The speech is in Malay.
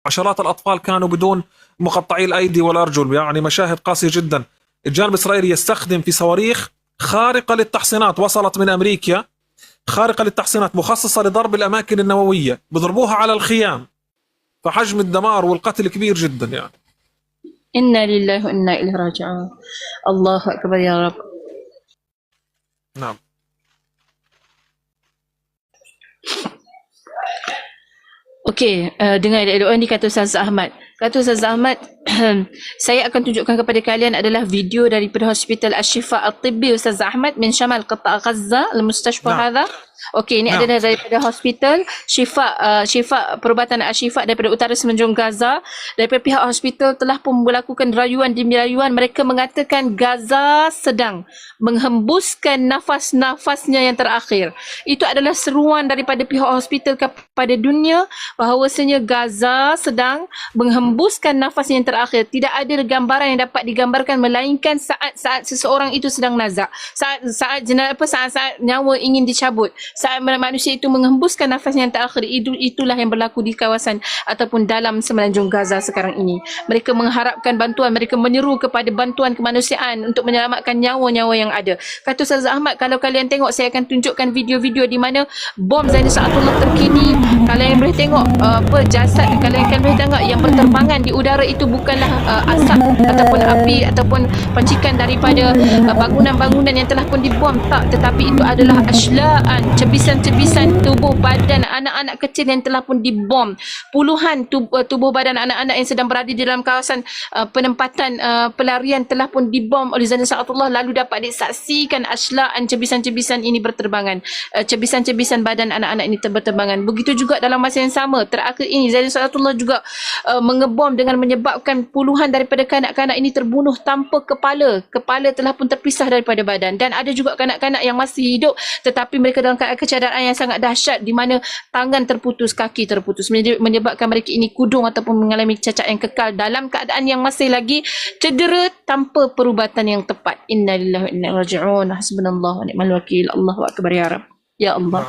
عشرات الأطفال كانوا بدون مقطعي الأيدي والأرجل، يعني مشاهد قاسية جدا. الجانب الإسرائيلي يستخدم في صواريخ خارقة للتحصينات، وصلت من أمريكا، خارقة للتحصينات مخصصة لضرب الأماكن النووية، بضربوها على الخيام. فحجم الدمار والقتل كبير جدا يعني. إنا لله وإنا إليه راجعون. الله أكبر يا رب. نعم. Okey, dengar elok-elok ni kata Ustaz Ahmad. Kata Ustaz Ahmad, saya akan tunjukkan kepada kalian adalah video daripada Hospital Ashifa Al-Tibbi Ustaz Ahmad min Shamal Qata' Gaza al-Mustashfa نعم. hadha. Okey, ini نعم. adalah daripada Hospital Syifa Perubatan Ashifa daripada utara semenanjung Gaza. Daripada pihak hospital telah pun melakukan rayuan demi rayuan. Mereka mengatakan Gaza sedang menghembuskan nafas-nafasnya yang terakhir. Itu adalah seruan daripada pihak hospital kepada dunia bahawasanya Gaza sedang menghembuskan nafas yang terakhir. Tidak ada gambaran yang dapat digambarkan melainkan saat-saat seseorang itu sedang nazak. Saat nyawa ingin dicabut. Saat manusia itu menghembuskan nafas yang terakhir. Itulah yang berlaku di kawasan ataupun dalam semenanjung Gaza sekarang ini. Mereka mengharapkan bantuan, mereka menyeru kepada bantuan kemanusiaan untuk menyelamatkan nyawa-nyawa yang ada. Kata Ustaz Ahmad, kalau kalian tengok, saya akan tunjukkan video-video di mana bom Zaini Saatullah terkini. Kalian boleh tengok jasad, kalian akan boleh tengok yang berterbangan di udara itu bukanlah asap ataupun api ataupun pancikan daripada bangunan-bangunan yang telah pun dibom, tak, tetapi itu adalah aslaan, cebisan-cebisan tubuh badan anak-anak kecil yang telah pun dibom. Puluhan tubuh badan anak-anak yang sedang berada di dalam kawasan penempatan pelarian telah pun dibom oleh Zaini Saatullah, lalu dapat disaksikan aslaan cebisan-cebisan ini berterbangan, cebisan-cebisan badan anak-anak ini berterbangan. Begitu juga dalam masa yang sama, terakhir ini Zaini Saatullah juga mengebom dengan menyebabkan puluhan daripada kanak-kanak ini terbunuh tanpa kepala. Kepala telah pun terpisah daripada badan, dan ada juga kanak-kanak yang masih hidup tetapi mereka dalam keadaan yang sangat dahsyat di mana tangan terputus, kaki terputus, menyebabkan mereka ini kudung ataupun mengalami cacat yang kekal dalam keadaan yang masih lagi cedera tanpa perubatan yang tepat. Inna lillahi wa inna ilaihi raji'un. Hasbunallahu wa ni'mal wakil. Allahu akbar ya Rabb. Ya Allah.